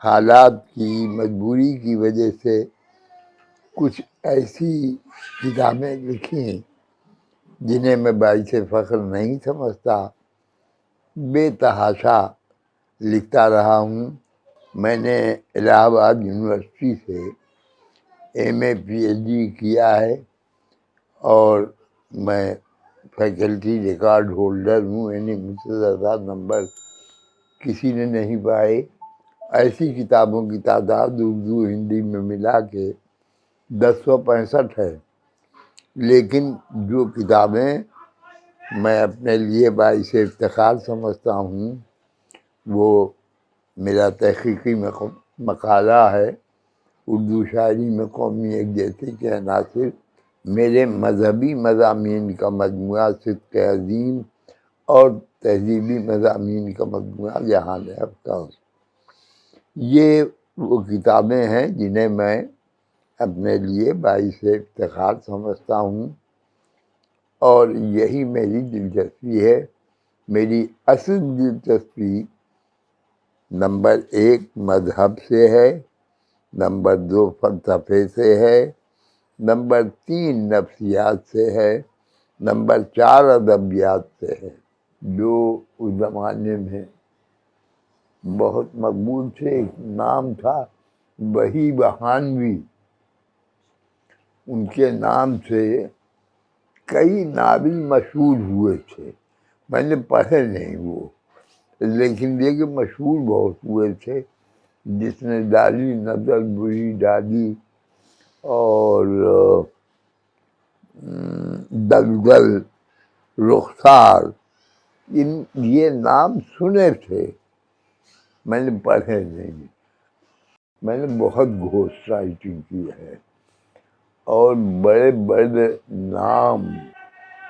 حالات کی مجبوری کی وجہ سے کچھ ایسی کتابیں لکھی ہیں جنہیں میں باعث فخر نہیں سمجھتا، بے تحاشا لکھتا رہا ہوں۔ میں نے الہ آباد یونیورسٹی سے ایم اے پی ایچ ڈی کیا ہے اور میں فیکلٹی ریکارڈ ہولڈر ہوں، یعنی مجھ سے زیادہ نمبر کسی نے نہیں پائے۔ ایسی کتابوں کی تعداد اردو ہندی میں ملا کے 1065 ہے، لیکن جو کتابیں میں اپنے لیے باعث افتخار سمجھتا ہوں وہ میرا تحقیقی مقالہ ہے اردو شاعری میں قومی یکجہتی کے عناصر، میرے مذہبی مضامین کا مجموعہ صدق عظیم اور تہذیبی مضامین کا مجموعہ جہان افکار۔ یہ وہ کتابیں ہیں جنہیں میں اپنے لیے باعث افتخار سمجھتا ہوں، اور یہی میری دلچسپی ہے۔ میری اصل دلچسپی نمبر 1 مذہب سے ہے، نمبر 2 فلسفے سے ہے، نمبر 3 نفسیات سے ہے، نمبر 4 ادبیات سے ہے، جو اس زمانے میں بہت مقبول تھے۔ ایک نام تھا وحی بہانوی، ان کے نام سے کئی ناول مشہور ہوئے تھے، میں نے پڑھے نہیں وہ، لیکن یہ مشہور بہت ہوئے تھے۔ جس نے ڈالی نظر بری ڈالی اور دلدل رخسار، یہ نام سنے تھے، میں نے پڑھے نہیں۔ میں نے بہت گھوسٹ رائٹنگ کی ہے اور بڑے بڑے نام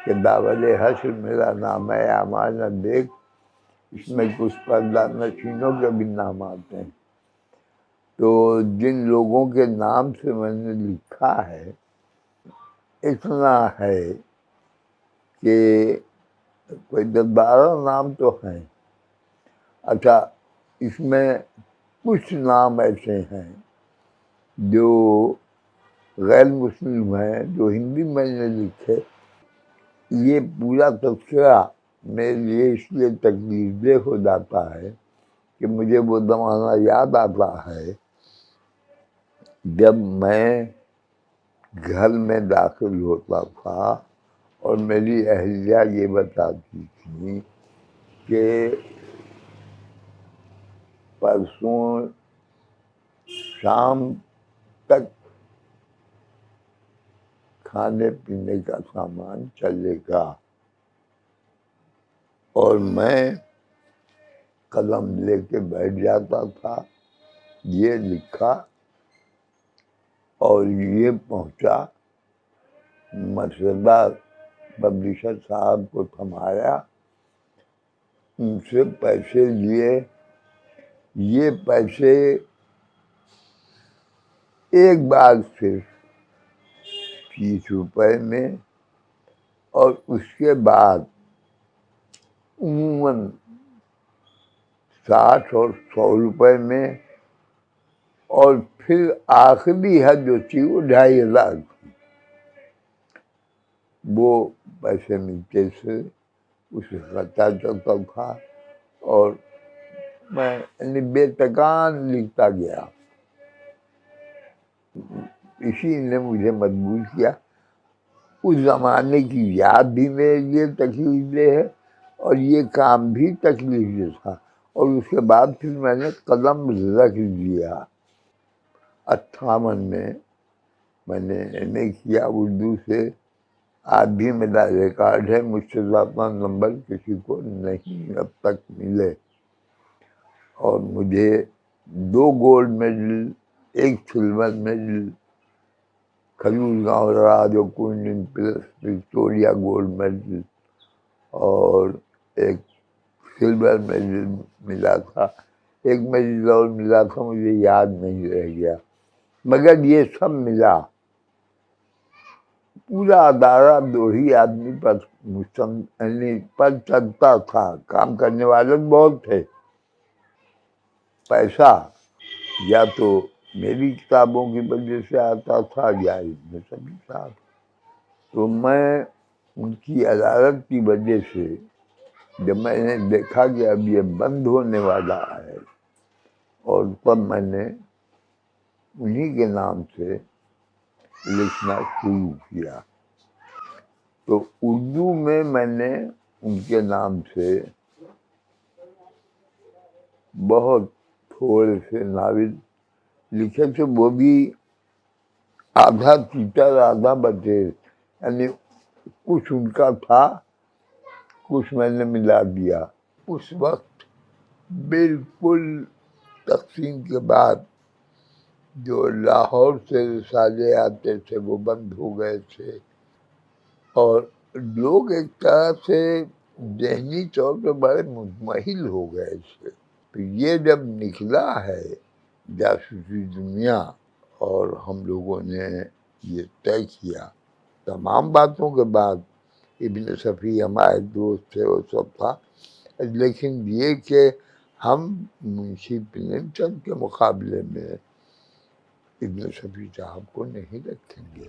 کہ داول حشر میرا نام ہے، امان دیکھ، اس میں کچھ پردہ نشینوں کے بھی نام آتے ہیں۔ تو جن لوگوں کے نام سے میں نے لکھا ہے اتنا ہے کہ کوئی 10-12 نام تو ہیں۔ اچھا، اس میں کچھ نام ایسے ہیں جو غیر مسلم ہیں، جو ہندی میں نے لکھے۔ یہ پورا تذکرہ میرے لیے اس لیے تکلیف دہ ہو جاتا ہے کہ مجھے وہ زمانہ یاد آتا ہے جب میں گھر میں داخل ہوتا تھا اور میری اہلیہ یہ بتاتی تھی کہ پرسوں شام تک کھانے پینے کا سامان چلے گا، اور میں قلم لے کے بیٹھ جاتا تھا، یہ لکھا اور یہ پہنچا، مرشدہ پبلشر صاحب کو تھمایا، ان سے پیسے لیے۔ یہ پیسے ایک بار صرف 30 روپے میں، اور اس کے بعد عموماً 60 اور 100 روپے میں، اور پھر آخری حد جو تھی وہ 2500 تھی۔ وہ پیسے ملتے سے اسے خرچہ چلتا تھا اور میں بے تکان لکھتا گیا۔ اسی نے مجھے مجبور کیا۔ اس زمانے کی یاد بھی میرے لیے تکلیف دہ ہے اور یہ کام بھی تکلیف دہ تھا، اور اس کے بعد پھر میں نے قلم رکھ دیا۔ 58 میں نے ایم اے کیا اردو سے۔ آج بھی میرا ریکارڈ ہے، مجھ سے زیادہ نمبر کسی کو نہیں اب تک ملے، اور مجھے 2 گولڈ میڈل، 1 سلور میڈل، کھجور گاؤں راجو کوئنڈن پلس وکٹوریا گولڈ میڈل اور 1 سلور میڈل ملا تھا۔ 1 میڈل اور ملا تھا، مجھے یاد نہیں رہ گیا، مگر یہ سب ملا۔ پورا ادارہ 2 ہی آدمی پر چلتا تھا، کام کرنے والے بہت تھے۔ پیسہ یا تو میری کتابوں کی وجہ سے آتا تھا یا ابن صفی صاحب. تو میں ان کی عدالت کی وجہ سے جب میں نے دیکھا کہ اب یہ بند ہونے والا ہے، اور تب میں نے انہی کے نام سے لکھنا شروع کیا. تو اردو میں نے ان کے نام سے بہت تھوڑے سے ناول لکھے تھے، وہ بھی آدھا ٹیچر آدھا بچے، یعنی کچھ ان کا تھا، کچھ میں نے ملا دیا. اس وقت بالکل تقسیم کے بعد جو لاہور سے رسالے آتے تھے وہ بند ہو گئے تھے، اور لوگ ایک طرح سے ذہنی طور پہ بڑے مطمئن ہو گئے تھے. تو یہ جب نکلا ہے جاسوسی دنیا، اور ہم لوگوں نے یہ طے کیا تمام باتوں کے بعد، ابن صفی ہمارے دوست تھے وہ سب تھا، لیکن یہ کہ ہم منشی پریم چند کے مقابلے میں ابن صفی صاحب کو نہیں رکھیں گے.